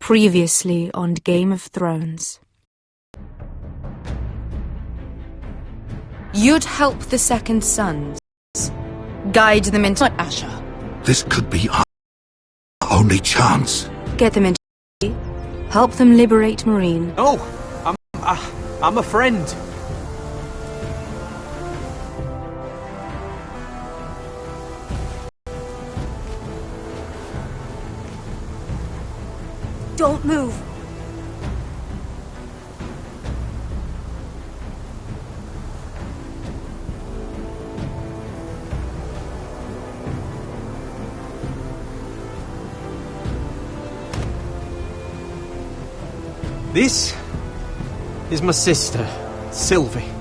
Previously on Game of Thrones. You'd help the Second Sons. Guide them into Asher. This could be our only chance. Get them into help them liberate Marine. Oh, I'm a friend. Don't move. This is my sister, Sylvie.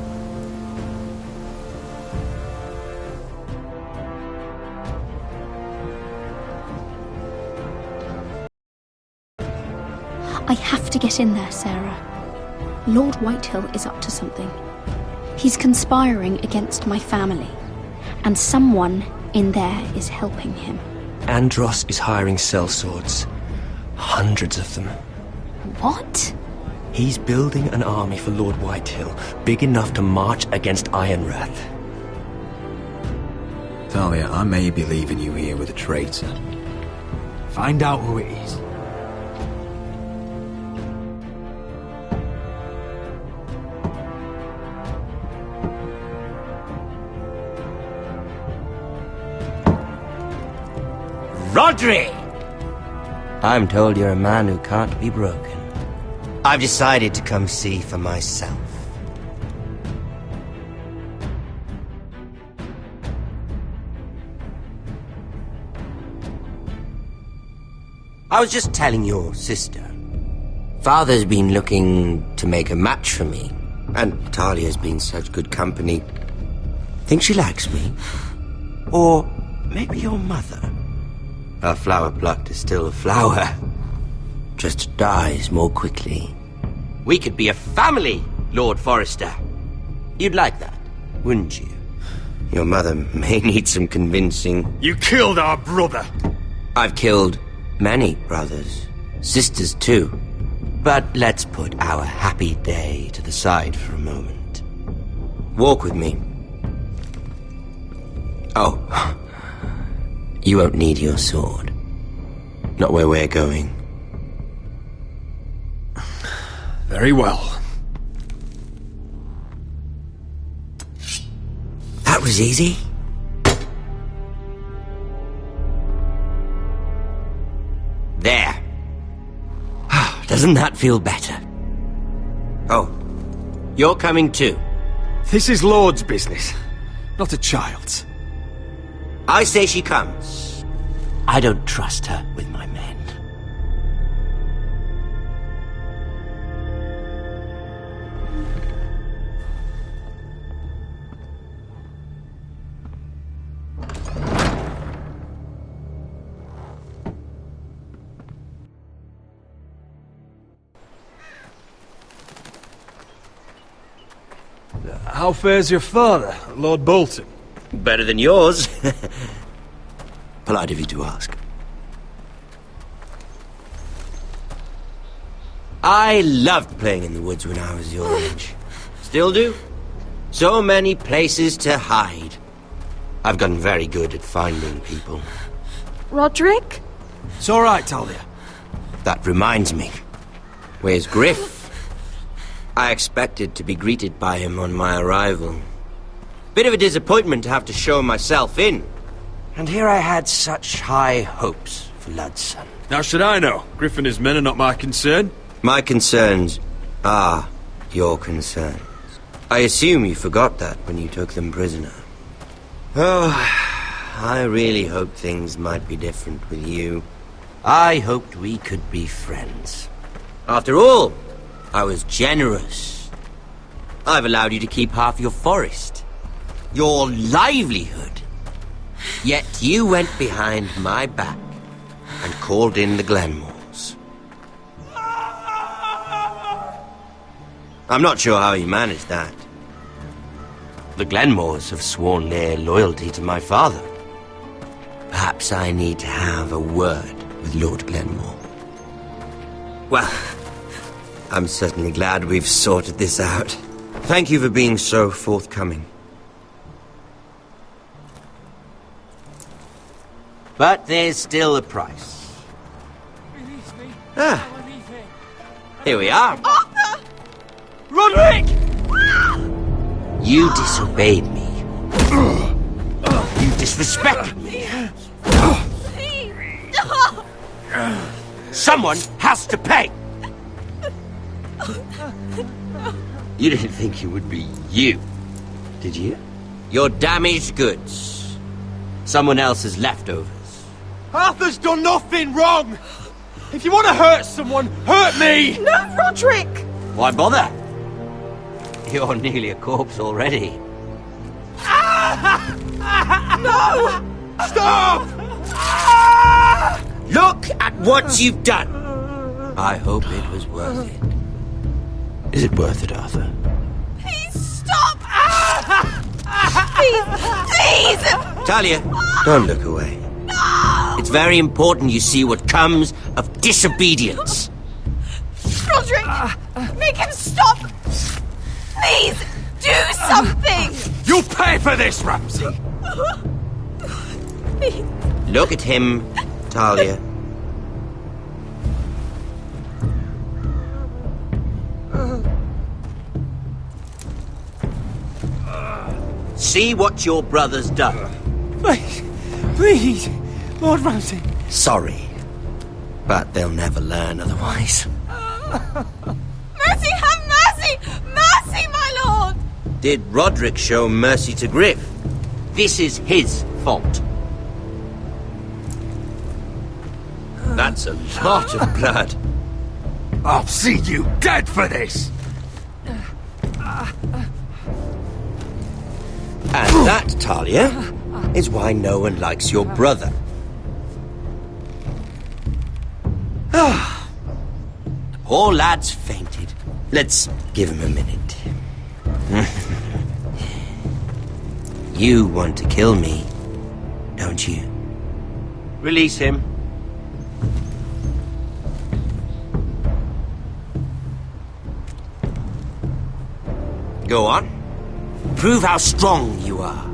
I have to get in there, Sarah. Lord Whitehill is up to something. He's conspiring against my family, and someone in there is helping him. Andros is hiring sellswords. Hundreds of them. What? He's building an army for Lord Whitehill, big enough to march against Ironrath. Talia, I may be leaving you here with a traitor. Find out who it is. Rodri! I'm told you're a man who can't be broken. I've decided to come see for myself. I was just telling your sister. Father's been looking to make a match for me, and Talia's been such good company. Think she likes me? Or maybe your mother? A flower plucked is still a flower. Just dies more quickly. We could be a family, Lord Forrester. You'd like that, wouldn't you? Your mother may need some convincing. You killed our brother! I've killed many brothers, sisters too. But let's put our happy day to the side for a moment. Walk with me. Oh. You won't need your sword. Not where we're going. Very well. That was easy. There. Doesn't that feel better? Oh, you're coming too. This is Lord's business, not a child's. I say she comes. I don't trust her with my men. How fares your father, Lord Bolton? Better than yours. Polite of you to ask. I loved playing in the woods when I was your age. Still do. So many places to hide. I've gotten very good at finding people. Roderick? It's all right, Talia. That reminds me. Where's Griff? I expected to be greeted by him on my arrival. Bit of a disappointment to have to show myself in. And here I had such high hopes for Ludson. How should I know? Griff and his men are not my concern. My concerns are your concerns. I assume you forgot that when you took them prisoner. Oh, I really hoped things might be different with you. I hoped we could be friends. After all, I was generous. I've allowed you to keep half your forest. Your livelihood. Yet you went behind my back and called in the Glenmores. I'm not sure how you managed that. The Glenmores have sworn their loyalty to my father. Perhaps I need to have a word with Lord Glenmore. Well, I'm certainly glad we've sorted this out. Thank you for being so forthcoming. But there's still a price. Ah. Here we are. Arthur! Roderick! You disobeyed me. You disrespected me. Someone has to pay! You didn't think it would be you, did you? Your damaged goods. Someone else's leftovers. Arthur's done nothing wrong! If you want to hurt someone, hurt me! No, Roderick! Why bother? You're nearly a corpse already. No! Stop! Look at what you've done! I hope it was worth it. Is it worth it, Arthur? Please stop! Please! Please! Talia, don't look away. No! It's very important you see what comes of disobedience. Roderick! Make him stop! Please! Do something! You'll pay for this, Ramsay! Please. Look at him, Talia. See what your brother's done. Please, Lord Ramsay. Sorry, but they'll never learn otherwise. Mercy, have mercy! Mercy, my lord! Did Roderick show mercy to Griff? This is his fault. That's a lot of blood. I'll see you dead for this! And that, Talia, is why no one likes your brother. Poor lad's fainted. Let's give him a minute. You want to kill me, don't you? Release him. Go on. Prove how strong you are.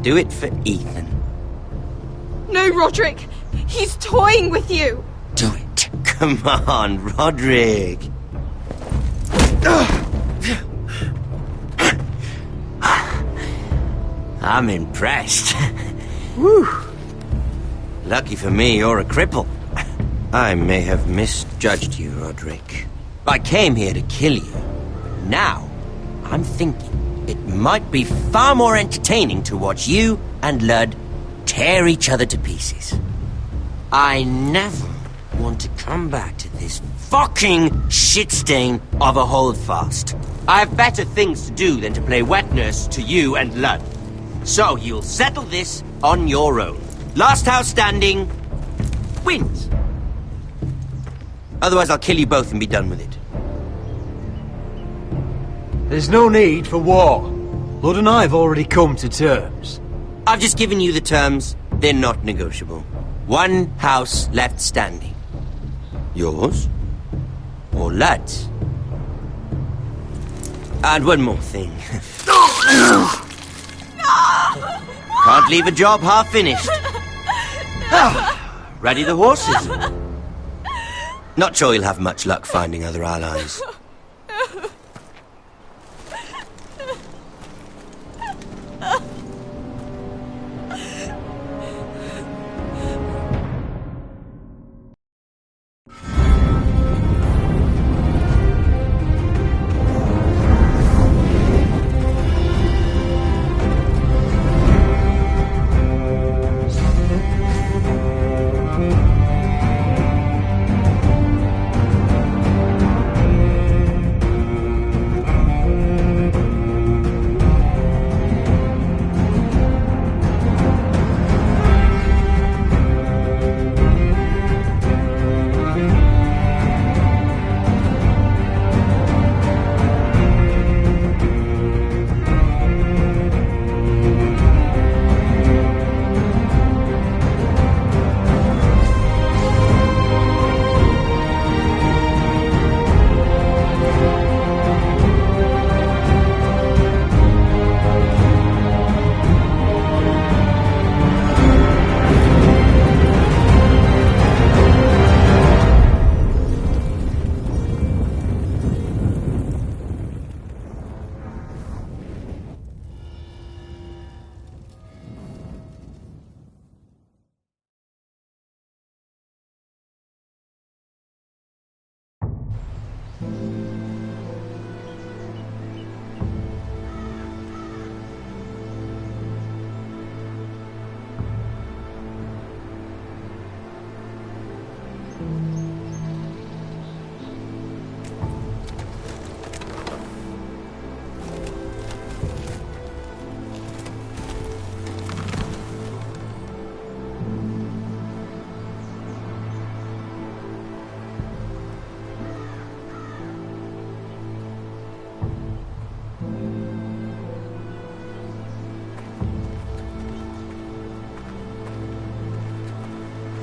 Do it for Ethan. No, Roderick! He's toying with you! Do it. Come on, Roderick. I'm impressed. Woo. Lucky for me, you're a cripple. I may have misjudged you, Roderick. I came here to kill you. Now, I'm thinking it might be far more entertaining to watch you and Ludd tear each other to pieces. I never want to come back to this fucking shit stain of a holdfast. I have better things to do than to play wet nurse to you and Ludd. So you'll settle this on your own. Last house standing wins. Otherwise I'll kill you both and be done with it. There's no need for war. Lord and I have already come to terms. I've just given you the terms. They're not negotiable. One house left standing. Yours or Ludd's. And one more thing. Can't leave a job half finished. Ready the horses? Not sure you'll have much luck finding other allies.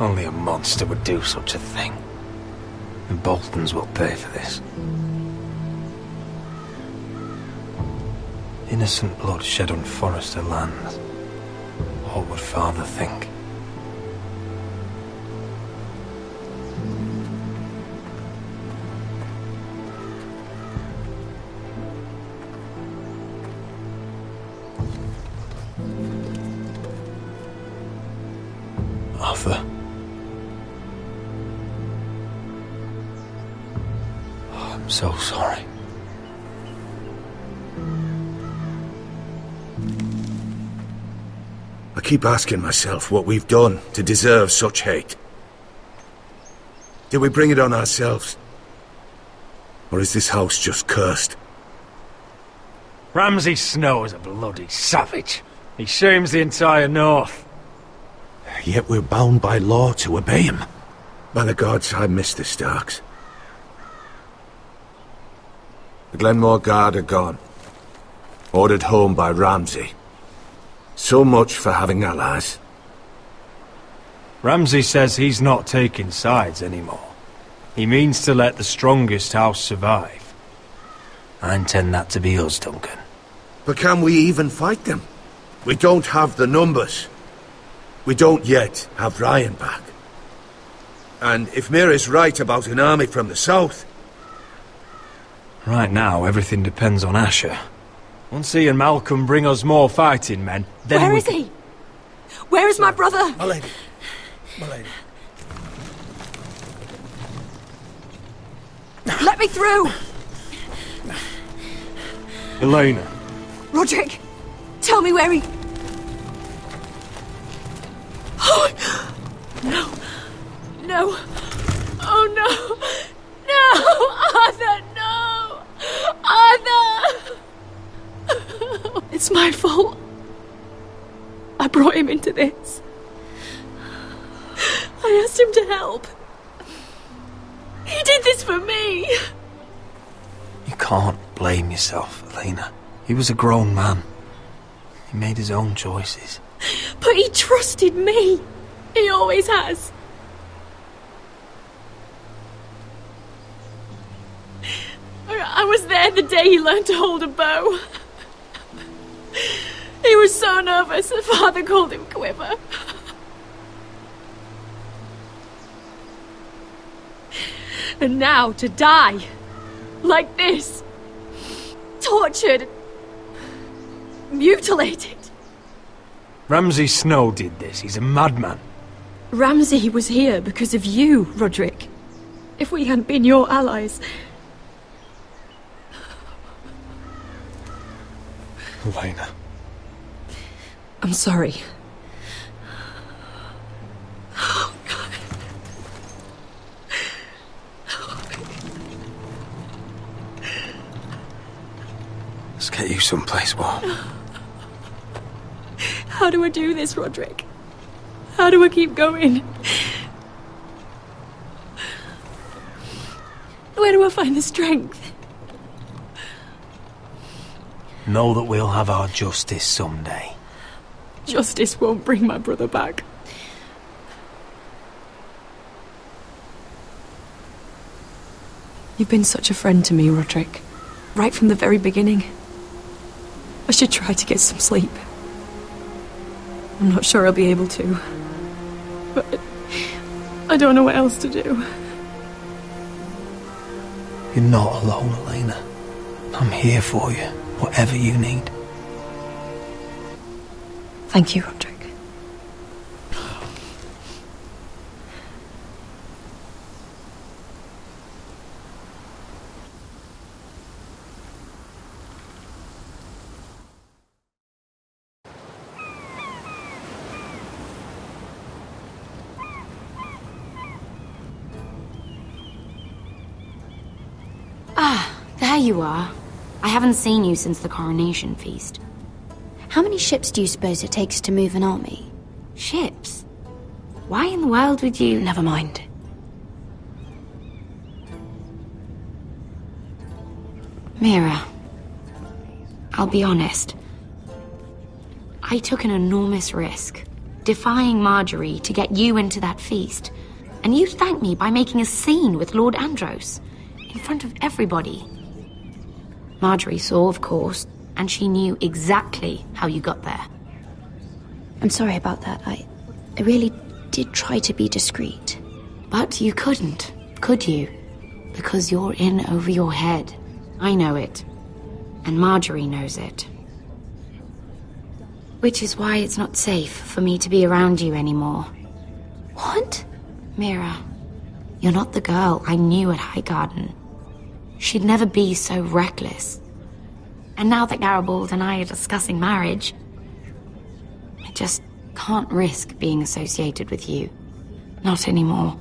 Only a monster would do such a thing. The Boltons will pay for this. Innocent blood shed on Forrester lands. What would Father think? Arthur. Oh, I'm so sorry. I keep asking myself what we've done to deserve such hate. Did we bring it on ourselves? Or is this house just cursed? Ramsay Snow is a bloody savage. He shames the entire North. Yet we're bound by law to obey him. By the gods, I miss the Starks. The Glenmore Guard are gone. Ordered home by Ramsay. So much for having allies. Ramsay says he's not taking sides anymore. He means to let the strongest house survive. I intend that to be us, Duncan. But can we even fight them? We don't have the numbers. We don't yet have Ryan back. And if Mira's right about an army from the south... Right now, everything depends on Asher. Once he and Malcolm bring us more fighting men, then Where is he? Where is my brother? My lady. My lady. Let me through! Elena. Roderick, tell me where he... Oh, no. No. Oh, no. No! Arthur, no! Arthur! It's my fault. I brought him into this. I asked him to help. He did this for me. You can't blame yourself, Elena. He was a grown man. He made his own choices. But he trusted me. He always has. I was there the day he learned to hold a bow. He was so nervous that Father called him Quiver. And now to die. Like this. Tortured. Mutilated. Ramsay Snow did this. He's a madman. Ramsay was here because of you, Roderick. If we hadn't been your allies... Elena. I'm sorry. Oh, God. Let's get you someplace warm. How do I do this, Roderick? How do I keep going? Where do I find the strength? Know that we'll have our justice someday. Justice won't bring my brother back. You've been such a friend to me, Roderick. Right from the very beginning. I should try to get some sleep. I'm not sure I'll be able to. But I don't know what else to do. You're not alone, Elena. I'm here for you, whatever you need. Thank you, Roderick. There you are. I haven't seen you since the coronation feast. How many ships do you suppose it takes to move an army? Ships? Why in the world would you... Never mind. Mira, I'll be honest. I took an enormous risk defying Marjorie to get you into that feast. And you thanked me by making a scene with Lord Andros, in front of everybody. Marjorie saw, of course, and she knew exactly how you got there. I'm sorry about that. I really did try to be discreet. But you couldn't, could you? Because you're in over your head. I know it. And Marjorie knows it. Which is why it's not safe for me to be around you anymore. What? Mira, you're not the girl I knew at Highgarden. She'd never be so reckless. And now that Garibald and I are discussing marriage, I just can't risk being associated with you. Not anymore.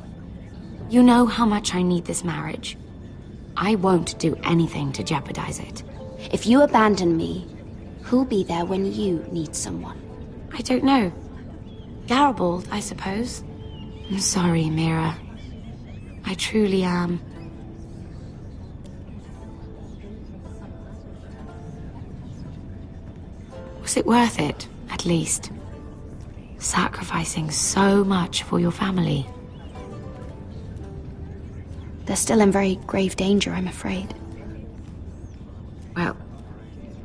You know how much I need this marriage. I won't do anything to jeopardize it. If you abandon me, who'll be there when you need someone? I don't know. Garibald, I suppose. I'm sorry, Mira. I truly am. Was it worth it, at least? Sacrificing so much for your family. They're still in very grave danger, I'm afraid. Well,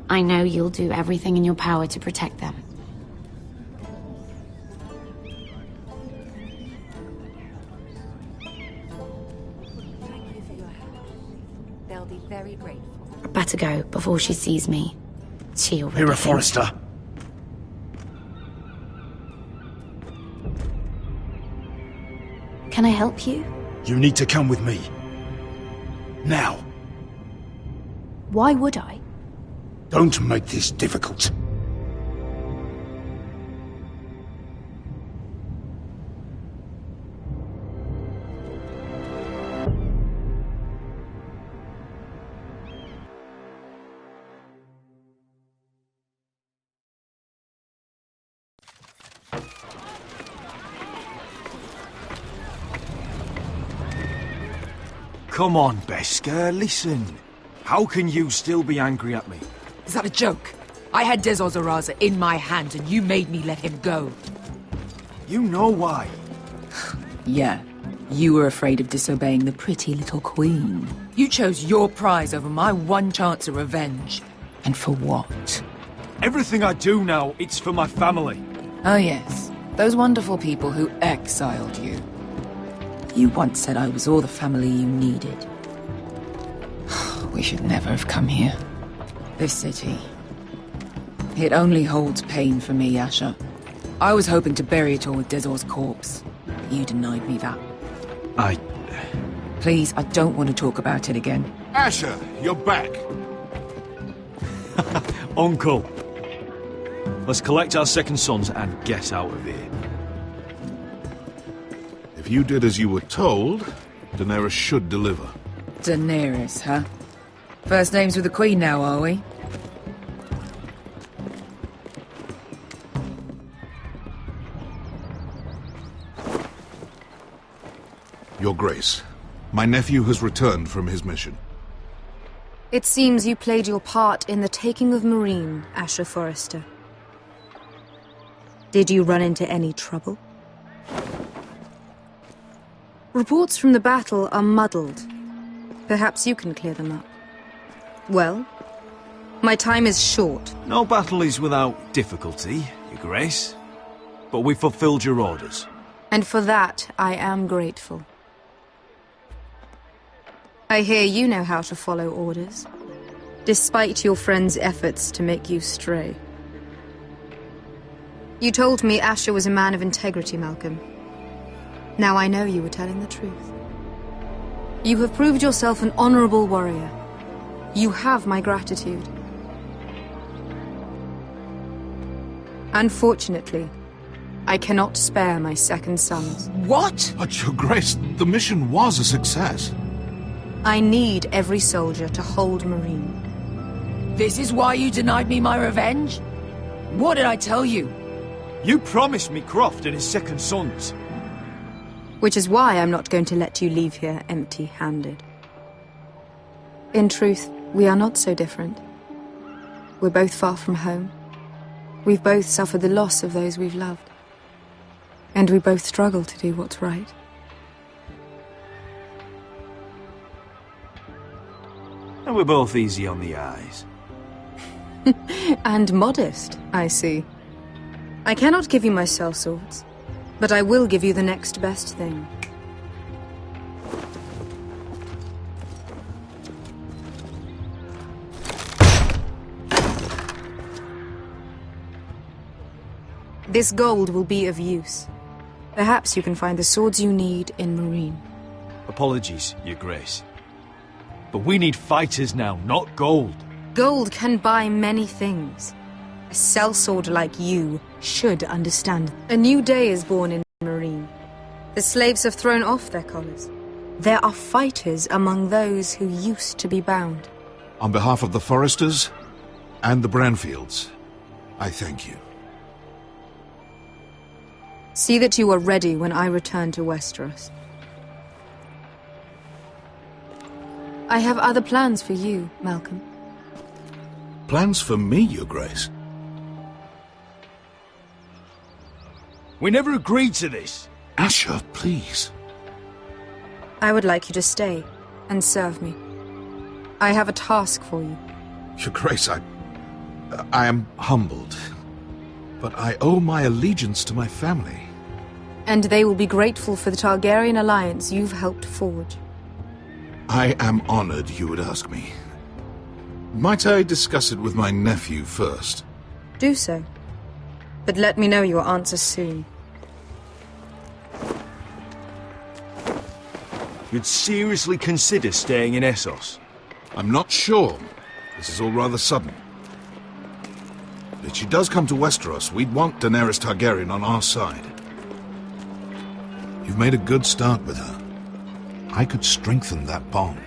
I know you'll do everything in your power to protect them. They'll be very grateful. Better go before she sees me. She already Mira thinks- Forrester. Can I help you? You need to come with me. Now. Why would I? Don't make this difficult. Come on, Beskar, listen. How can you still be angry at me? Is that a joke? I had Dezor Zaraza in my hand and you made me let him go. You know why. Yeah, you were afraid of disobeying the pretty little queen. You chose your prize over my one chance of revenge. And for what? Everything I do now, it's for my family. Oh yes, those wonderful people who exiled you. You once said I was all the family you needed. We should never have come here. This city. It only holds pain for me, Asher. I was hoping to bury it all with Dezor's corpse. You denied me that. Please, I don't want to talk about it again. Asher, you're back. Uncle. Let's collect our second sons and get out of here. If you did as you were told, Daenerys should deliver. Daenerys, huh? First names with the Queen now, are we? Your Grace, my nephew has returned from his mission. It seems you played your part in the taking of Marine, Asher Forrester. Did you run into any trouble? Reports from the battle are muddled. Perhaps you can clear them up. Well, my time is short. No battle is without difficulty, Your Grace. But we fulfilled your orders. And for that, I am grateful. I hear you know how to follow orders, despite your friend's efforts to make you stray. You told me Asher was a man of integrity, Malcolm. Now I know you were telling the truth. You have proved yourself an honorable warrior. You have my gratitude. Unfortunately, I cannot spare my second sons. What? But, Your Grace, the mission was a success. I need every soldier to hold Marine. This is why you denied me my revenge? What did I tell you? You promised me Croft and his second sons. Which is why I'm not going to let you leave here empty-handed. In truth, we are not so different. We're both far from home. We've both suffered the loss of those we've loved. And we both struggle to do what's right. And we're both easy on the eyes. And modest, I see. I cannot give you my sellswords, but I will give you the next best thing. This gold will be of use. Perhaps you can find the swords you need in Marine. Apologies, Your Grace. But we need fighters now, not gold. Gold can buy many things. A sellsword like you should understand. A new day is born in Marine. The slaves have thrown off their collars. There are fighters among those who used to be bound. On behalf of the Foresters and the Branfields, I thank you. See that you are ready when I return to Westeros. I have other plans for you, Malcolm. Plans for me, Your Grace? We never agreed to this. Asher, please. I would like you to stay and serve me. I have a task for you. Your Grace, I am humbled. But I owe my allegiance to my family. And they will be grateful for the Targaryen alliance you've helped forge. I am honored you would ask me. Might I discuss it with my nephew first? Do so. But let me know your answer soon. You'd seriously consider staying in Essos? I'm not sure. This is all rather sudden. If she does come to Westeros, we'd want Daenerys Targaryen on our side. You've made a good start with her. I could strengthen that bond.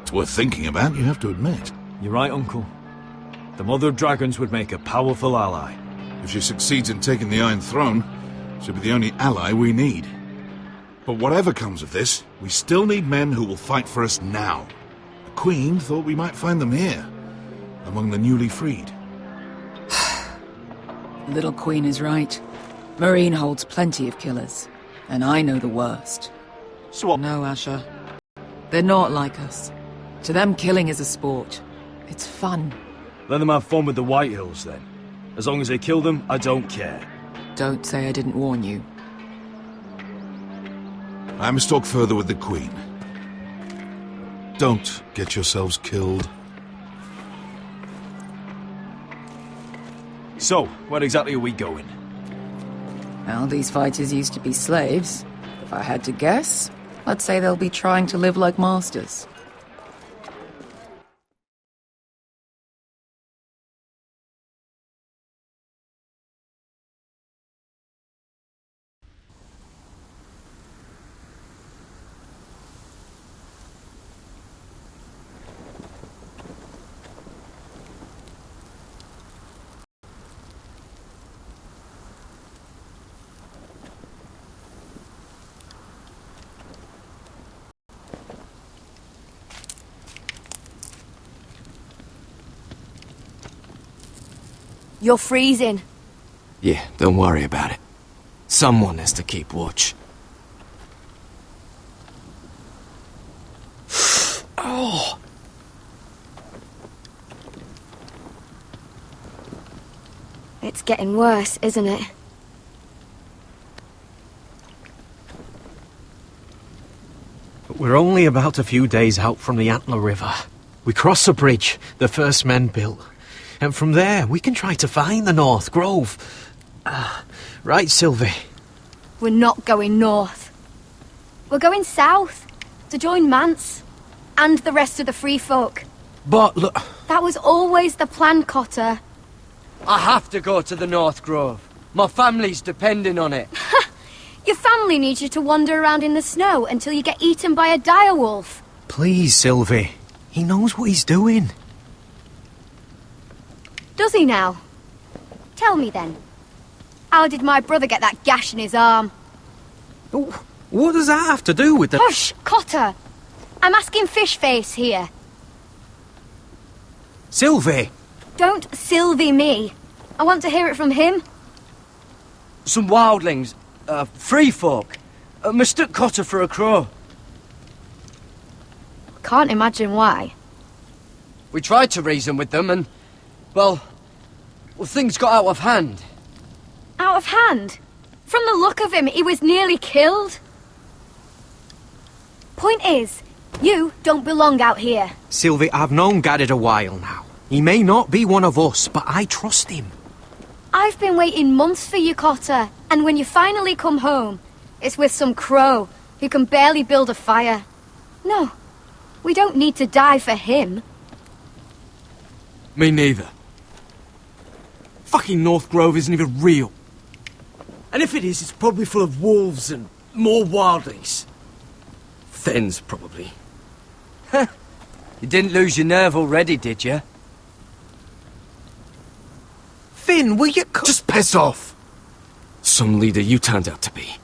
It's worth thinking about, you have to admit. You're right, Uncle. The Mother of Dragons would make a powerful ally. If she succeeds in taking the Iron Throne, she'll be the only ally we need. But whatever comes of this, we still need men who will fight for us now. The Queen thought we might find them here, among the newly freed. Little Queen is right. Marine holds plenty of killers, and I know the worst. So what? No, Asher. They're not like us. To them, killing is a sport. It's fun. Let them have fun with the White Hills, then. As long as they kill them, I don't care. Don't say I didn't warn you. I must talk further with the Queen. Don't get yourselves killed. So, where exactly are we going? Well, these fighters used to be slaves. If I had to guess, I'd say they'll be trying to live like masters. You're freezing. Yeah, don't worry about it. Someone has to keep watch. Oh! It's getting worse, isn't it? We're only about a few days out from the Antler River. We cross a bridge the first men built. And from there, we can try to find the North Grove. Right, Sylvie? We're not going north. We're going south, to join Mance, and the rest of the free folk. But look... That was always the plan, Cotter. I have to go to the North Grove. My family's depending on it. Your family needs you to wander around in the snow until you get eaten by a direwolf. Please, Sylvie. He knows what he's doing. Does he now? Tell me then. How did my brother get that gash in his arm? What does that have to do with the... Hush, Cotter! I'm asking Fishface here. Sylvie! Don't Sylvie me. I want to hear it from him. Some wildlings. free folk. Mistook Cotter for a crow. Can't imagine why. We tried to reason with them and, well, things got out of hand. Out of hand? From the look of him, he was nearly killed. Point is, you don't belong out here. Sylvie, I've known Garrett a while now. He may not be one of us, but I trust him. I've been waiting months for you, Cotter, and when you finally come home, it's with some crow who can barely build a fire. No, we don't need to die for him. Me neither. Fucking North Grove isn't even real. And if it is, it's probably full of wolves and more wildlings. Thens, probably. You didn't lose your nerve already, did you? Finn, will you just piss off! Some leader you turned out to be.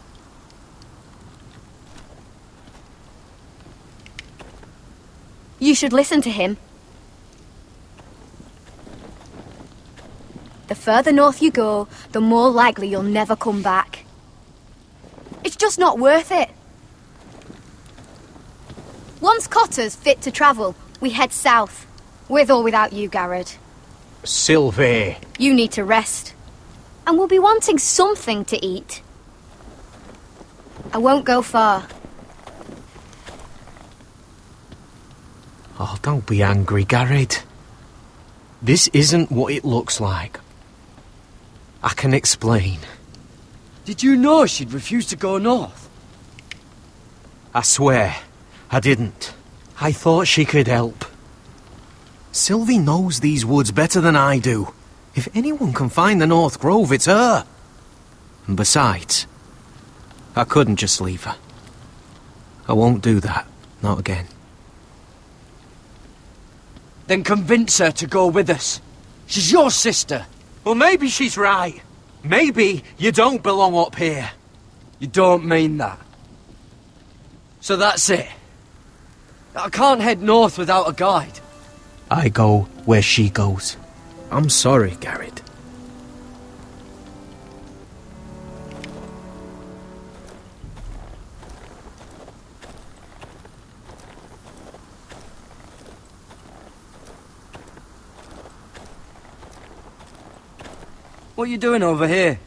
You should listen to him. The further north you go, the more likely you'll never come back. It's just not worth it. Once Cotter's fit to travel, we head south. With or without you, Garrett. Sylvie. You need to rest. And we'll be wanting something to eat. I won't go far. Oh, don't be angry, Garrett. This isn't what it looks like. I can explain. Did you know she'd refused to go north? I swear, I didn't. I thought she could help. Sylvie knows these woods better than I do. If anyone can find the North Grove, it's her. And besides, I couldn't just leave her. I won't do that. Not again. Then convince her to go with us. She's your sister. Well, maybe she's right. Maybe you don't belong up here. You don't mean that. So that's it. I can't head north without a guide. I go where she goes. I'm sorry, Garrett. What are you doing over here?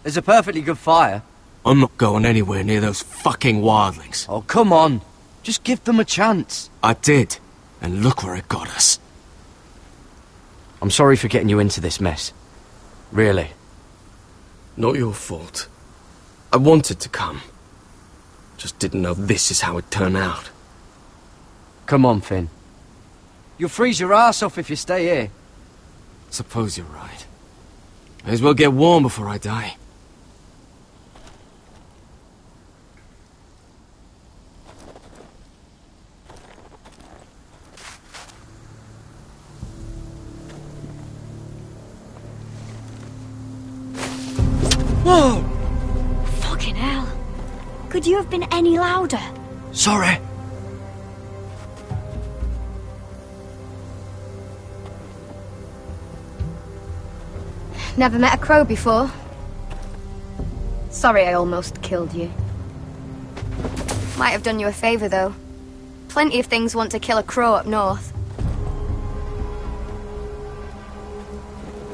There's a perfectly good fire. I'm not going anywhere near those fucking wildlings. Oh, come on. Just give them a chance. I did, and look where it got us. I'm sorry for getting you into this mess. Really. Not your fault. I wanted to come. Just didn't know this is how it'd turn out. Come on, Finn. You'll freeze your ass off if you stay here. Suppose you're right. May as well get warm before I die. Whoa! Fucking hell. Could you have been any louder? Sorry. Never met a crow before. Sorry I almost killed you. Might have done you a favour, though. Plenty of things want to kill a crow up north.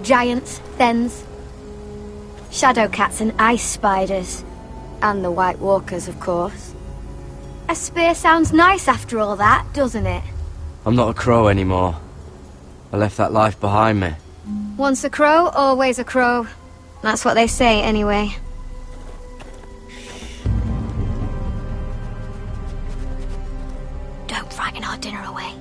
Giants, thens, shadow cats and ice spiders. And the White Walkers, of course. A spear sounds nice after all that, doesn't it? I'm not a crow anymore. I left that life behind me. Once a crow, always a crow. That's what they say, anyway. Don't frighten our dinner away.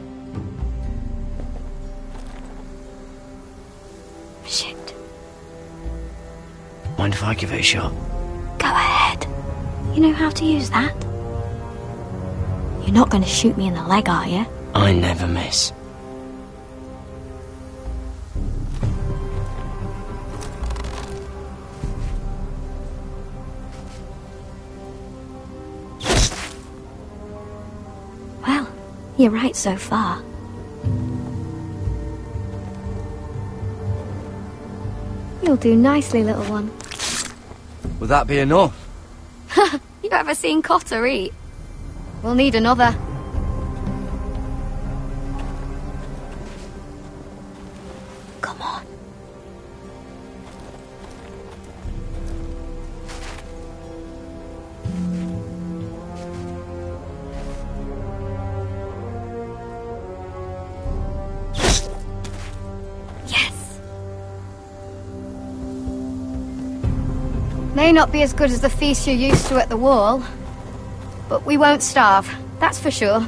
Shit. Mind if I give it a shot? Go ahead. You know how to use that? You're not going to shoot me in the leg, are you? I never miss. Well, you're right so far. You'll do nicely, little one. Will that be enough? You ever seen Cotter eat? We'll need another. Come on. Yes. May not be as good as the feast you're used to at the wall, but we won't starve, that's for sure.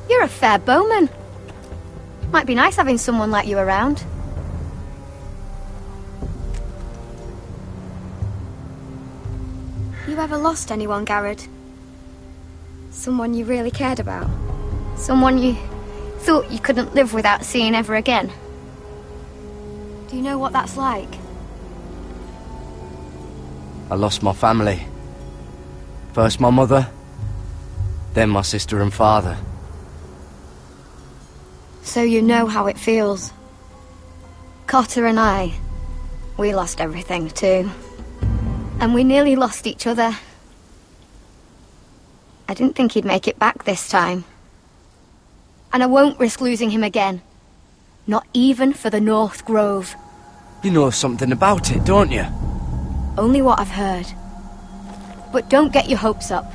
You're a fair bowman. Might be nice having someone like you around. You ever lost anyone, Garrod? Someone you really cared about? Someone you thought you couldn't live without seeing ever again? Do you know what that's like? I lost my family. First my mother, then my sister and father. So you know how it feels. Cotter and I, we lost everything too. And we nearly lost each other. I didn't think he'd make it back this time. And I won't risk losing him again. Not even for the North Grove. You know something about it, don't you? Only what I've heard. But don't get your hopes up.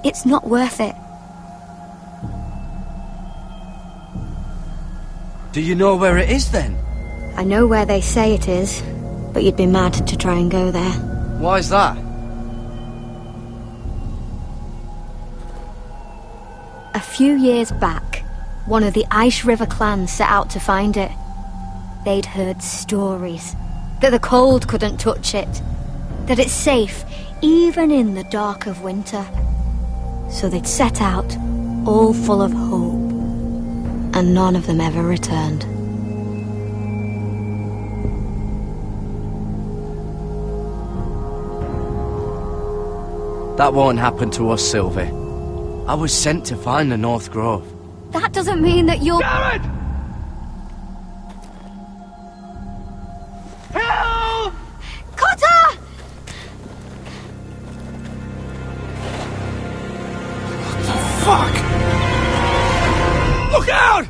It's not worth it. Do you know where it is then? I know where they say it is, but you'd be mad to try and go there. Why's that? A few years back, one of the Ice River clans set out to find it. They'd heard stories that the cold couldn't touch it, that it's safe even in the dark of winter. So they'd set out, all full of hope, and none of them ever returned. That won't happen to us, Sylvie. I was sent to find the North Grove. That doesn't mean that you'll... Garrod! Help! Cotter! Fuck! Look out!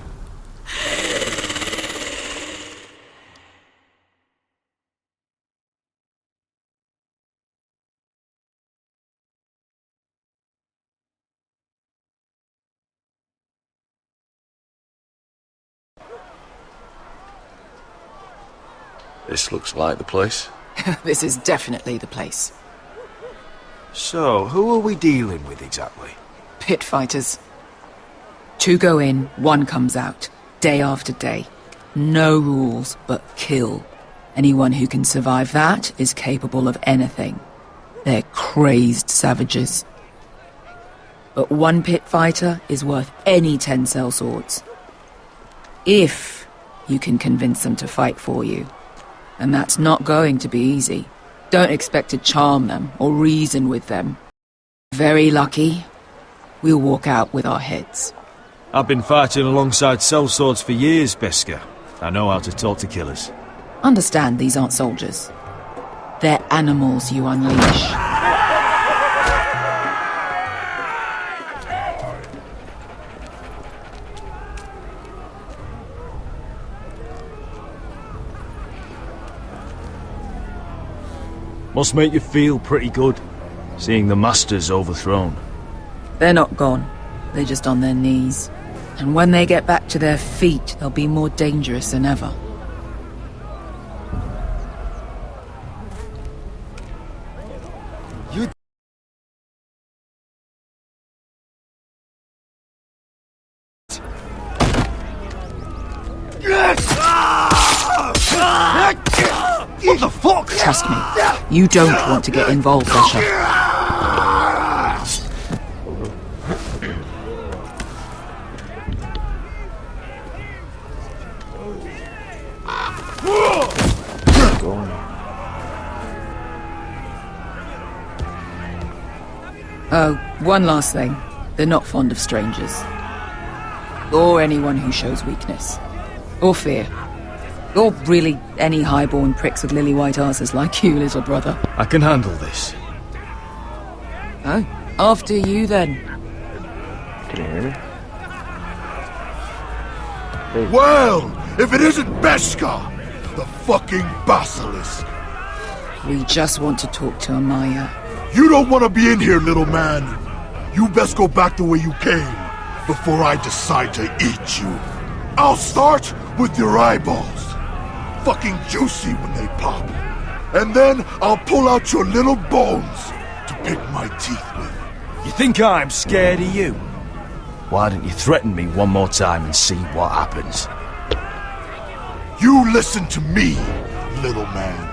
This looks like the place. This is definitely the place. So, who are we dealing with exactly? Pit fighters. 2 go in, 1 comes out. Day after day. No rules, but kill. Anyone who can survive that is capable of anything. They're crazed savages. But 1 pit fighter is worth any 10 sellswords. If you can convince them to fight for you. And that's not going to be easy. Don't expect to charm them or reason with them. Very lucky, we'll walk out with our heads. I've been fighting alongside sellswords for years, Beskar. I know how to talk to killers. Understand these aren't soldiers. They're animals you unleash. Must make you feel pretty good, seeing the masters overthrown. They're not gone. They're just on their knees. And when they get back to their feet, they'll be more dangerous than ever. You... What the fuck? Trust me, you don't want to get involved, Asher. Oh, one last thing. They're not fond of strangers. Or anyone who shows weakness. Or fear. Or really any highborn pricks with lily-white asses like you, little brother. I can handle this. Oh, after you then. Can you hear me? Well, if it isn't Beskar, the fucking basilisk. We just want to talk to Amaya. You don't want to be in here, little man. You best go back the way you came before I decide to eat you. I'll start with your eyeballs. Fucking juicy when they pop. And then I'll pull out your little bones to pick my teeth with. You think I'm scared of you? Why don't you threaten me one more time and see what happens? You listen to me, little man.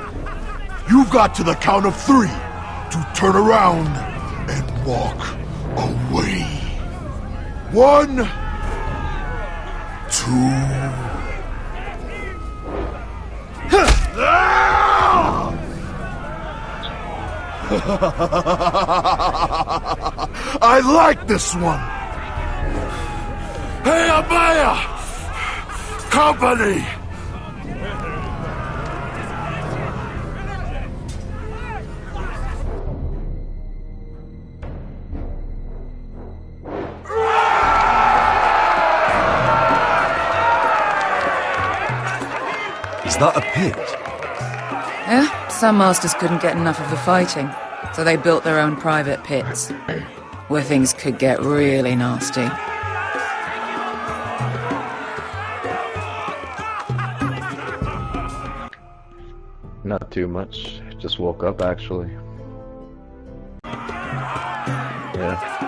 You've got to the count of 3 to turn around and walk away. 1, 2... I like this one. Hey, Amaya! Company! Is that a pit? Yeah, some masters couldn't get enough of the fighting, so they built their own private pits, where things could get really nasty. Not too much. Just woke up, actually. Yeah.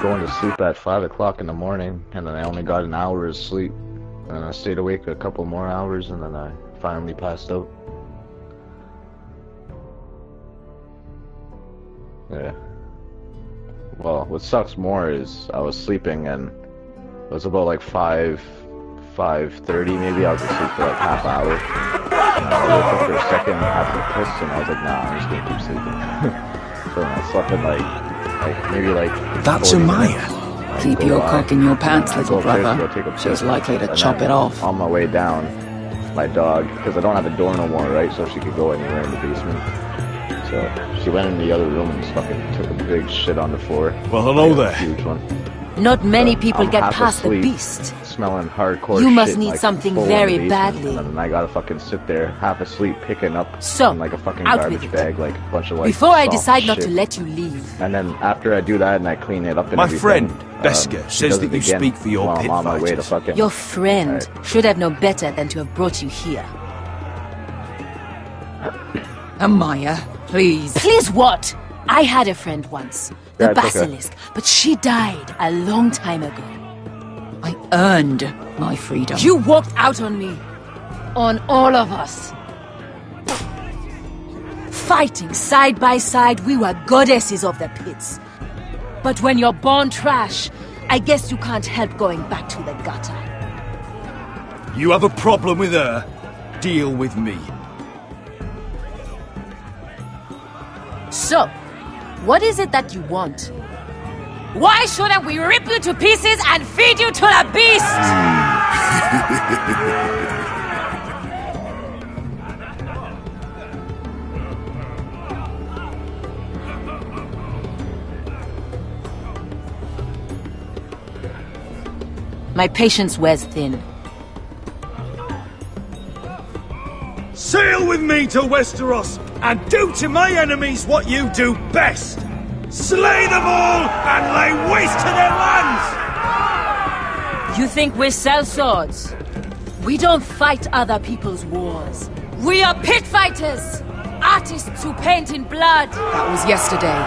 Going to sleep at 5 o'clock in the morning, and then I only got an hour's sleep, and I stayed awake a couple more hours, and then I finally passed out. Yeah. Well, what sucks more is I was sleeping, and it was about like 5:30 maybe. I was asleep for like half an hour. And I woke up for a second after the piss, and I was like, nah, I'm just gonna keep sleeping. So then I slept in like maybe like. That's Amaya. Keep your cock in your pants, little brother. She's likely to chop it off. On my way down, my dog, because I don't have a door no more, right? So she could go anywhere in the basement. So she went in the other room and just fucking took a big shit on the floor. Well, hello there. Huge one. Not many people I'm get half past asleep, the beast. Smelling hardcore You must shit, need like, something full in very the basement, badly. And then I gotta fucking sit there, half asleep, picking up So, in like a fucking out garbage with it. bag, like a bunch of like Before I soft decide not to shit. let you leave. And then after I do that and I clean it up and My everything, friend, Beskar, she says does that it you again speak for your while pit I'm on my way to fighters. fucking... Your friend should have known better than to have brought you here. Amaya, please. Please what? I had a friend once, the Yeah, it's okay. basilisk, but she died a long time ago. I earned my freedom. You walked out on me. On all of us. Fighting side by side, we were goddesses of the pits. But when you're born trash, I guess you can't help going back to the gutter. You have a problem with her? Deal with me. So, what is it that you want? Why shouldn't we rip you to pieces and feed you to the beast? My patience wears thin. Sail with me to Westeros and do to my enemies what you do best. Slay them all and lay waste to their lands! You think we sell swords? We don't fight other people's wars. We are pit fighters! Artists who paint in blood! That was yesterday.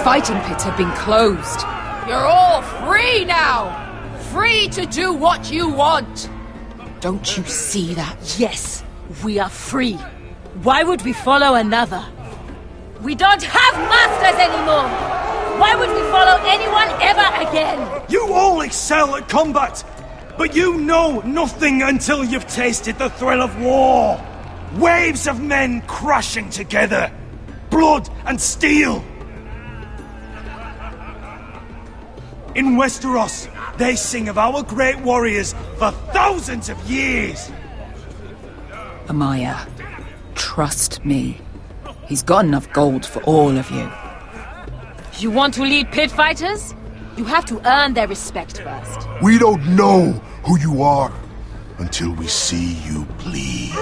fighting pits have been closed. You're all free now! Free to do what you want! Don't you see that? Yes, we are free. Why would we follow another? We don't have masters anymore! Why would we follow anyone ever again? You all excel at combat, but you know nothing until you've tasted the thrill of war. Waves of men crashing together. Blood and steel. In Westeros, they sing of our great warriors for thousands of years. Amaya, trust me. He's got enough gold for all of you. You want to lead pit fighters? You have to earn their respect first. We don't know who you are until we see you bleed.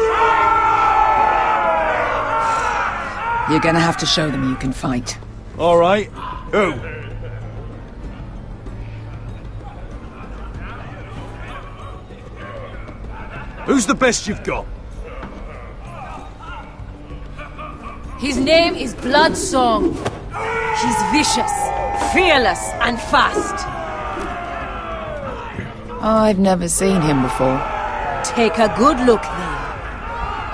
You're gonna have to show them you can fight. All right. Who? Who's the best you've got? His name is Bloodsong. He's vicious, fearless, and fast. I've never seen him before. Take a good look then.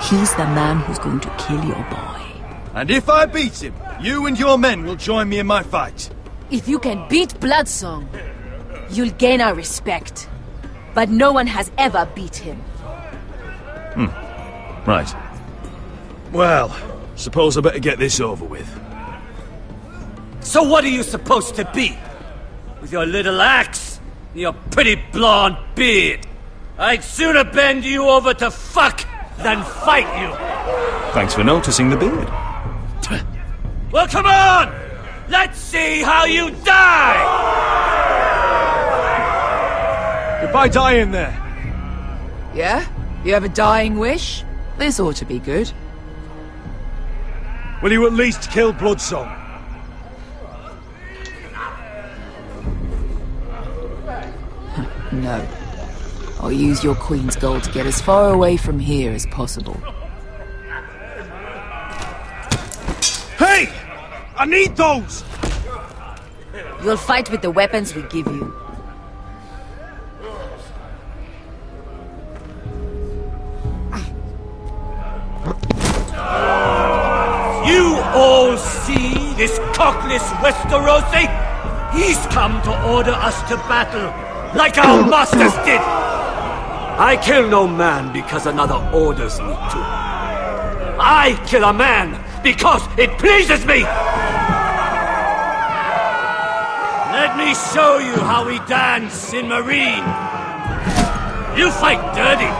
He's the man who's going to kill your boy. And if I beat him, you and your men will join me in my fight. If you can beat Bloodsong, you'll gain our respect. But no one has ever beat him. Right. Well, suppose I better get this over with. So what are you supposed to be? With your little axe? And your pretty blonde beard? I'd sooner bend you over to fuck than fight you. Thanks for noticing the beard. Well, come on! Let's see how you die! If I die in there. Yeah? You have a dying wish? This ought to be good. Will you at least kill Bloodsong? No. I'll use your queen's gold to get as far away from here as possible. Hey! I need those! You'll fight with the weapons we give you. You all see this cockless Westerosi? He's come to order us to battle, like our masters did! I kill no man because another orders me to. I kill a man because it pleases me! Let me show you how we dance in Marine. You fight dirty.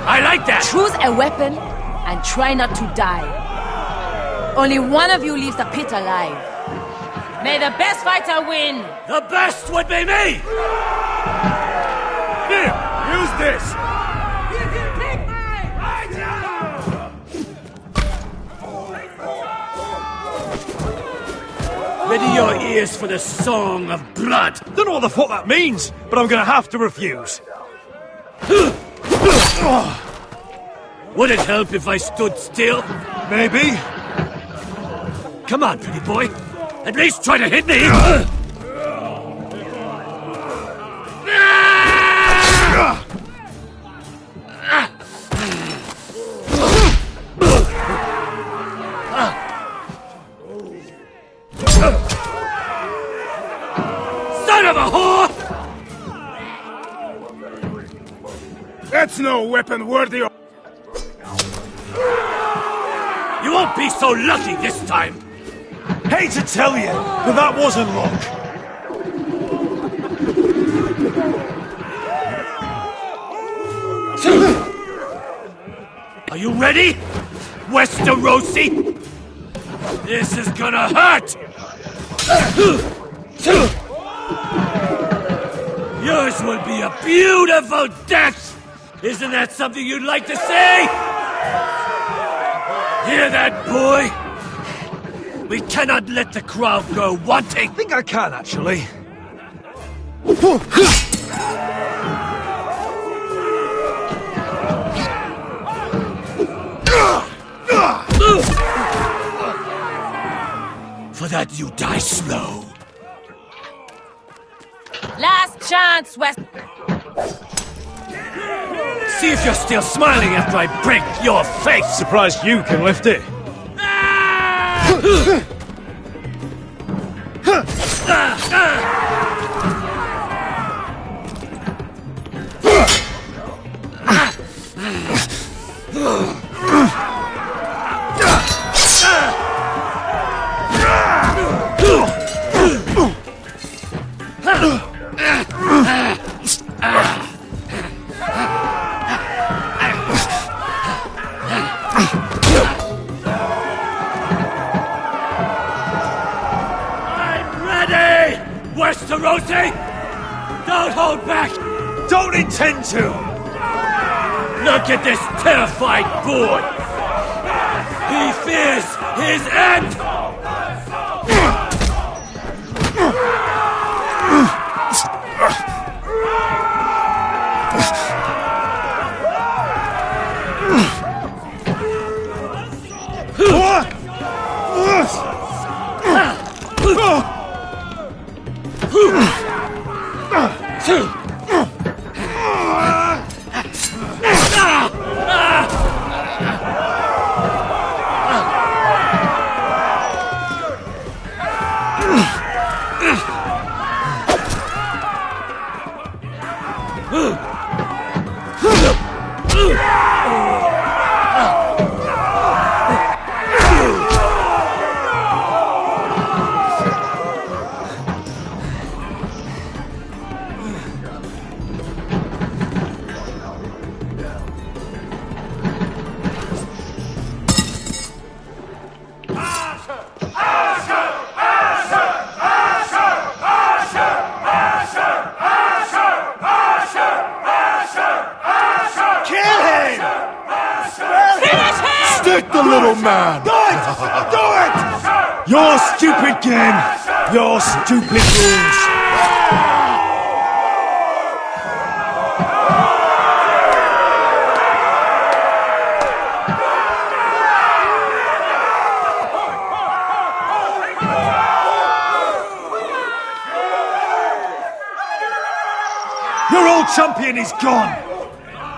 I like that. Choose a weapon and try not to die. Only one of you leaves the pit alive. May the best fighter win! The best would be me! Here, use this! Ready your ears for the song of blood. Don't know what the fuck that means, but I'm gonna have to refuse. Would it help if I stood still? Maybe. Come on, pretty boy. At least try to hit me! Son of a whore! That's no weapon worthy of... You won't be so lucky this time! Hate to tell you, but that wasn't luck. Are you ready, Westerosi? This is gonna hurt! Yours will be a beautiful death! Isn't that something you'd like to say? Hear that, boy? We cannot let the crowd go wanting! I think I can, actually. For that you die slow. Last chance, West. See if you're still smiling after I break your face! Surprised you can lift it. Westerosi! Don't hold back! Don't intend to! Look at this terrified boy! He fears his end! Your stupid game! Your stupid rules! Your old champion is gone!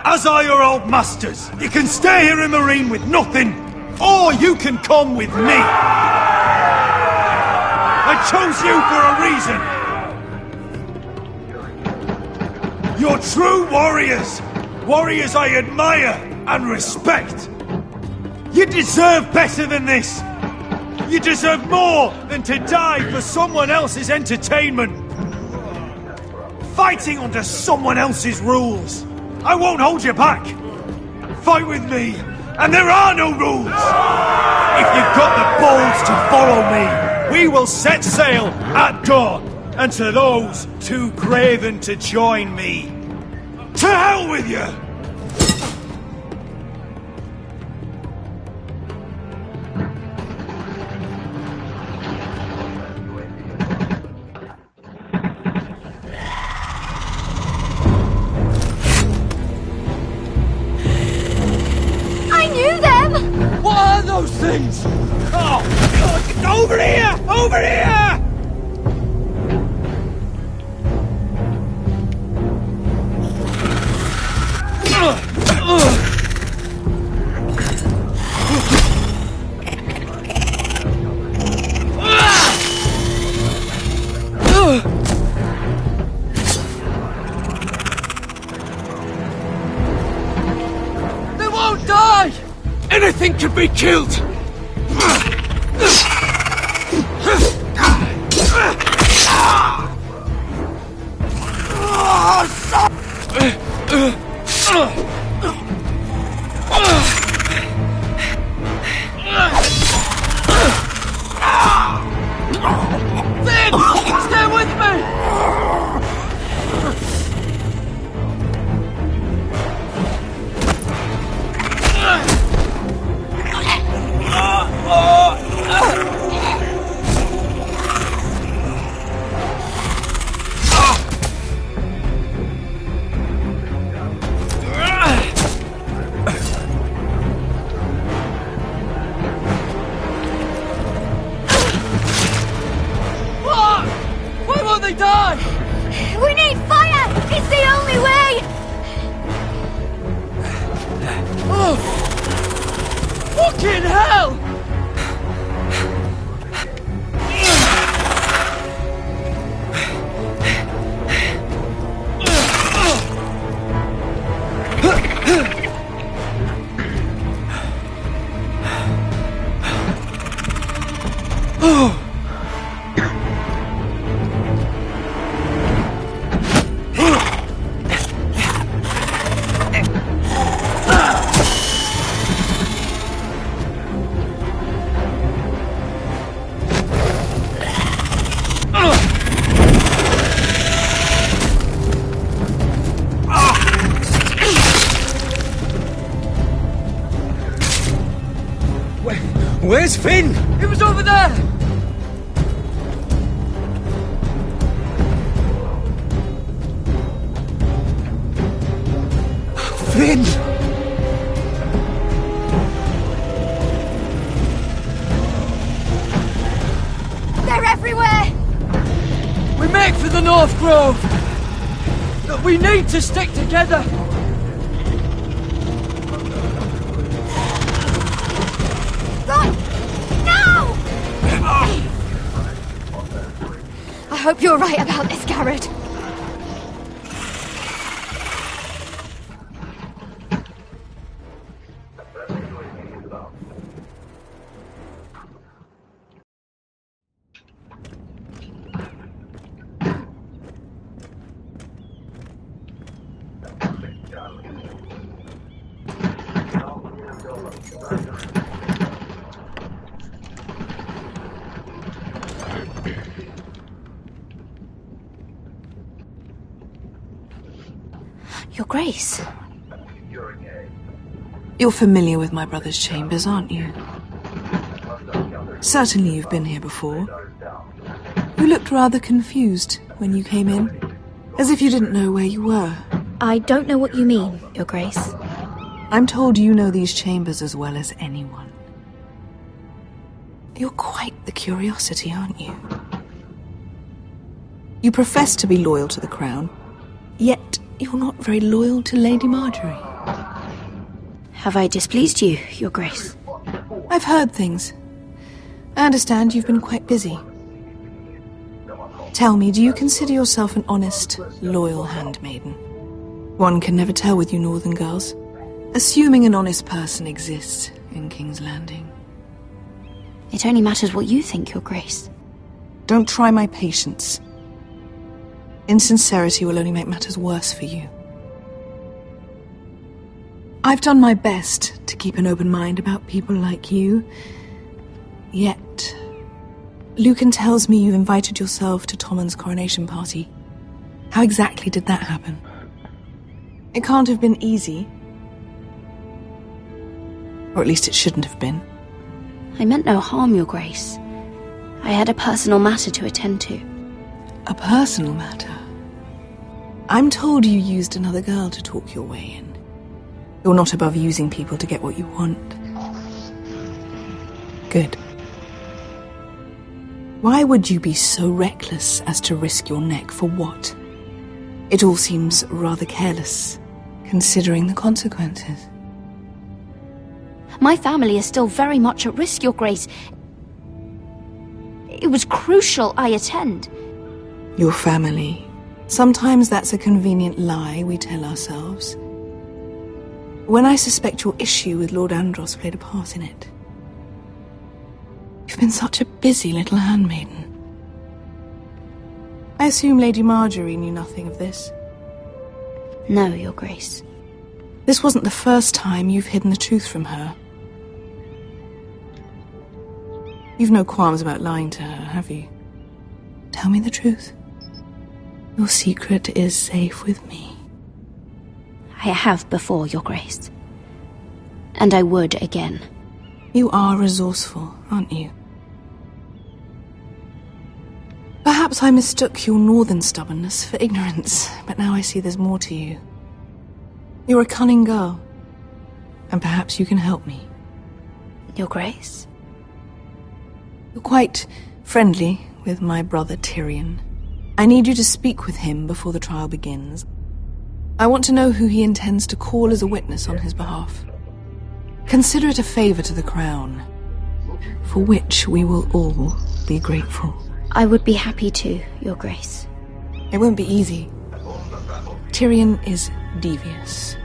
As are your old masters! You can stay here in Marine with nothing, or you can come with me! I chose you for a reason! You're true warriors! Warriors I admire and respect! You deserve better than this! You deserve more than to die for someone else's entertainment! Fighting under someone else's rules! I won't hold you back! Fight with me, and there are no rules! If you've got the balls to follow me, we will set sail at dawn, and to those too graven to join me, to hell with you! I knew them! What are those things? Oh, God, over here! Over here! They won't die! Anything can be killed! Finn! Stay with me! we die! We need fire! It's the only way! Oh! Fucking hell! Where's Finn? It was over there! Finn! They're everywhere! We make for the North Grove! But we need to stick together! I hope you're right about this, Garrett. Your Grace. You're familiar with my brother's chambers, aren't you? Certainly you've been here before. You looked rather confused when you came in, as if you didn't know where you were. I don't know what you mean, Your Grace. I'm told you know these chambers as well as anyone. You're quite the curiosity, aren't you? You profess to be loyal to the crown, yet you're not very loyal to Lady Marjorie. Have I displeased you, Your Grace? I've heard things. I understand you've been quite busy. Tell me, do you consider yourself an honest, loyal handmaiden? One can never tell with you northern girls. Assuming an honest person exists in King's Landing. It only matters what you think, Your Grace. Don't try my patience. Insincerity will only make matters worse for you. I've done my best to keep an open mind about people like you. Yet, Lucan tells me you invited yourself to Tommen's coronation party. How exactly did that happen? It can't have been easy. Or at least it shouldn't have been. I meant no harm, Your Grace. I had a personal matter to attend to. A personal matter? I'm told you used another girl to talk your way in. You're not above using people to get what you want. Good. Why would you be so reckless as to risk your neck for what? It all seems rather careless, considering the consequences. My family is still very much at risk, Your Grace. It was crucial I attend. Your family. Sometimes that's a convenient lie we tell ourselves. When I suspect your issue with Lord Andros played a part in it. You've been such a busy little handmaiden. I assume Lady Marjorie knew nothing of this. No, Your Grace. This wasn't the first time you've hidden the truth from her. You've no qualms about lying to her, have you? Tell me the truth. Your secret is safe with me. I have before, Your Grace. And I would again. You are resourceful, aren't you? Perhaps I mistook your northern stubbornness for ignorance, but now I see there's more to you. You're a cunning girl, and perhaps you can help me. Your Grace? You're quite friendly with my brother Tyrion. I need you to speak with him before the trial begins. I want to know who he intends to call as a witness on his behalf. Consider it a favor to the crown, for which we will all be grateful. I would be happy to, Your Grace. It won't be easy. Tyrion is devious.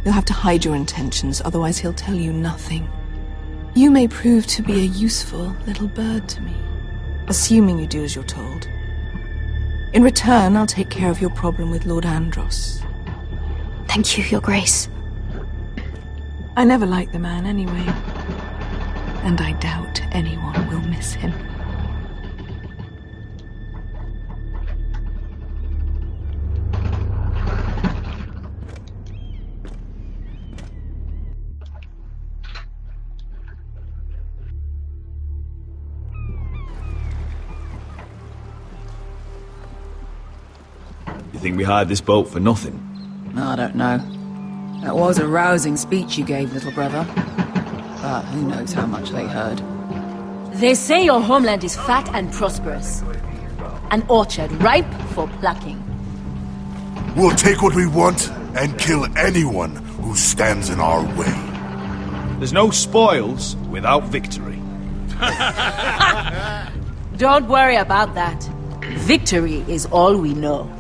You'll have to hide your intentions, otherwise he'll tell you nothing. You may prove to be a useful little bird to me, assuming you do as you're told. In return, I'll take care of your problem with Lord Andros. Thank you, Your Grace. I never liked the man anyway, and I doubt anyone will miss him. You think we hired this boat for nothing? I don't know. That was a rousing speech you gave, little brother. But who knows how much they heard. They say your homeland is fat and prosperous. An orchard ripe for plucking. We'll take what we want and kill anyone who stands in our way. There's no spoils without victory. Don't worry about that. Victory is all we know.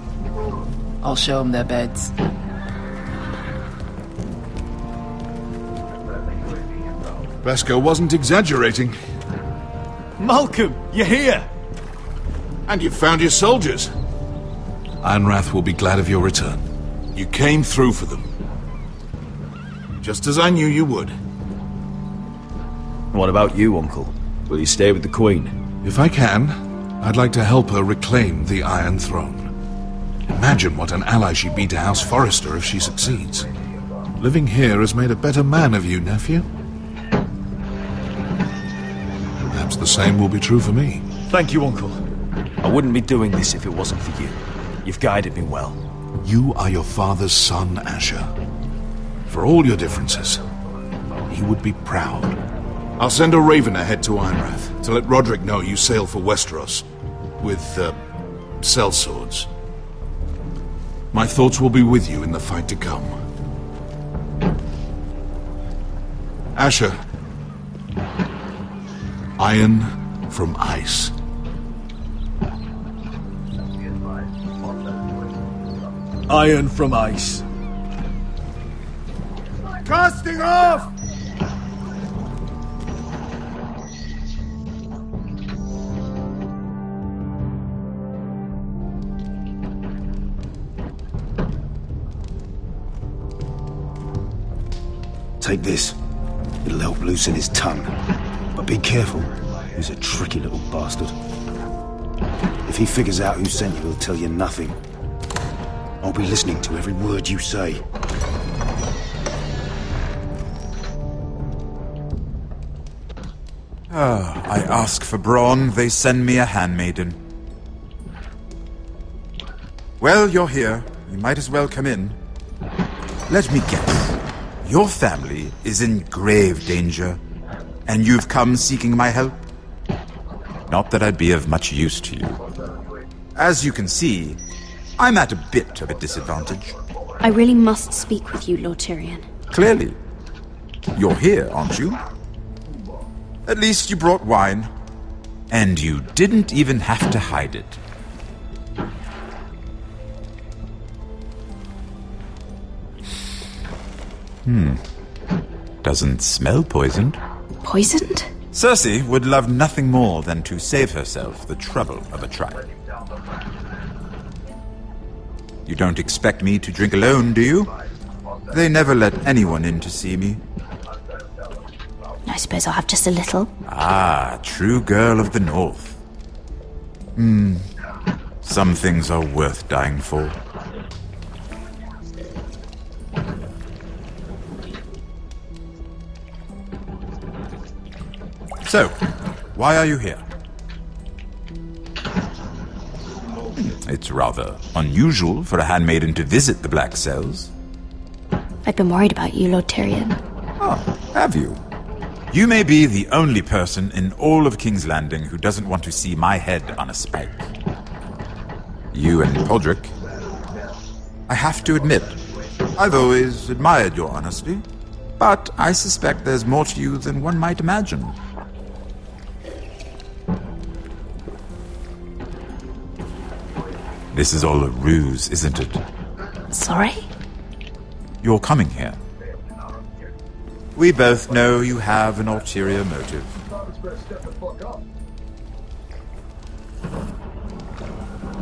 I'll show them their beds. Beskar wasn't exaggerating. Malcolm, you're here! And you've found your soldiers. Ironrath will be glad of your return. You came through for them. Just as I knew you would. What about you, Uncle? Will you stay with the Queen? If I can, I'd like to help her reclaim the Iron Throne. Imagine what an ally she'd be to House Forrester if she succeeds. Living here has made a better man of you, nephew. Perhaps the same will be true for me. Thank you, Uncle. I wouldn't be doing this if it wasn't for you. You've guided me well. You are your father's son, Asher. For all your differences, he would be proud. I'll send a raven ahead to Ironrath to let Roderick know you sail for Westeros with, sellswords. My thoughts will be with you in the fight to come. Asher. Iron from ice. Iron from ice. Casting off! Take this. It'll help loosen his tongue. But be careful. He's a tricky little bastard. If he figures out who sent you, he'll tell you nothing. I'll be listening to every word you say. I ask for brawn, they send me a handmaiden. Well, you're here. You might as well come in. Let me guess. Your family is in grave danger, and you've come seeking my help? Not that I'd be of much use to you. As you can see, I'm at a bit of a disadvantage. I really must speak with you, Lord Tyrion. Clearly. You're here, aren't you? At least you brought wine. And you didn't even have to hide it. Doesn't smell poisoned. Poisoned? Cersei would love nothing more than to save herself the trouble of a trial. You don't expect me to drink alone, do you? They never let anyone in to see me. I suppose I'll have just a little. Ah, true girl of the North. Some things are worth dying for. So, why are you here? It's rather unusual for a handmaiden to visit the Black Cells. I've been worried about you, Lord Tyrion. Oh, have you? You may be the only person in all of King's Landing who doesn't want to see my head on a spike. You and Podrick. I have to admit, I've always admired your honesty, but I suspect there's more to you than one might imagine. This is all a ruse, isn't it? Sorry? You're coming here. We both know you have an ulterior motive.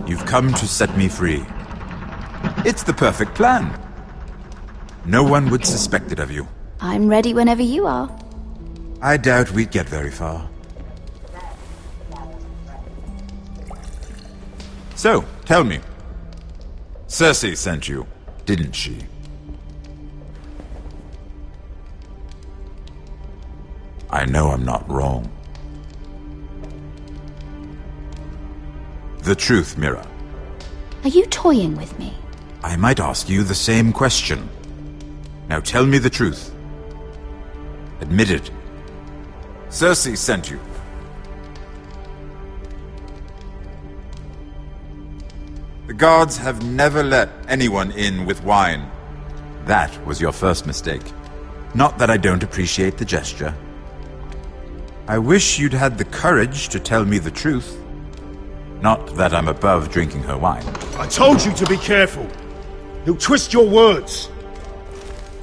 You've come to set me free. It's the perfect plan. No one would suspect it of you. I'm ready whenever you are. I doubt we'd get very far. So, tell me. Cersei sent you, didn't she? I know I'm not wrong. The truth, Mira. Are you toying with me? I might ask you the same question. Now tell me the truth. Admit it. Cersei sent you. The gods have never let anyone in with wine. That was your first mistake. Not that I don't appreciate the gesture. I wish you'd had the courage to tell me the truth. Not that I'm above drinking her wine. I told you to be careful. He'll twist your words.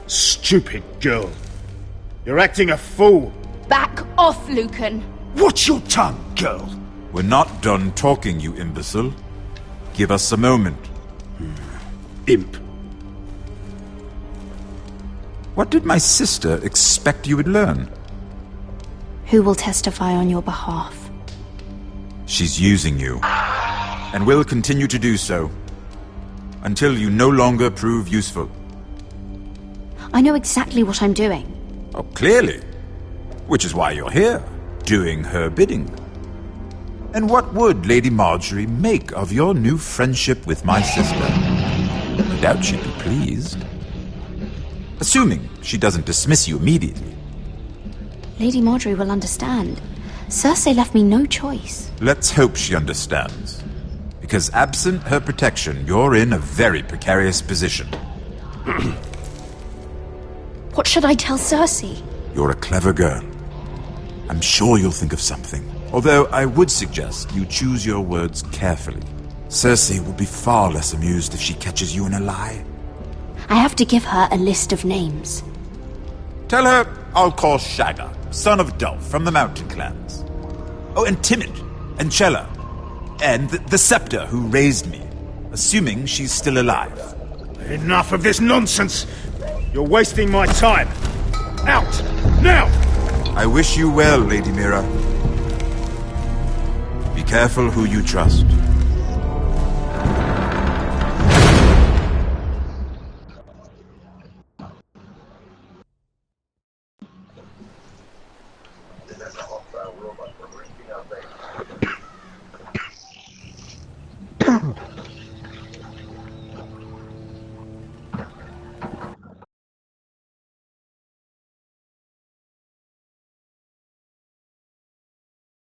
Stupid girl. You're acting a fool. Back off, Lucan. Watch your tongue, girl. We're not done talking, you imbecile. Give us a moment. Imp. What did my sister expect you would learn? Who will testify on your behalf? She's using you, and will continue to do so, until you no longer prove useful. I know exactly what I'm doing. Oh, clearly. Which is why you're here, doing her bidding. And what would Lady Marjorie make of your new friendship with my sister? I doubt she'd be pleased. Assuming she doesn't dismiss you immediately. Lady Marjorie will understand. Cersei left me no choice. Let's hope she understands. Because absent her protection, you're in a very precarious position. What should I tell Cersei? You're a clever girl. I'm sure you'll think of something. Although I would suggest you choose your words carefully. Cersei will be far less amused if she catches you in a lie. I have to give her a list of names. Tell her I'll call Shagga, son of Dolph from the Mountain Clans. Oh, and Timid, and Chella, and the Scepter who raised me, assuming she's still alive. Enough of this nonsense! You're wasting my time! Out! Now! I wish you well, Lady Mira. Be careful who you trust.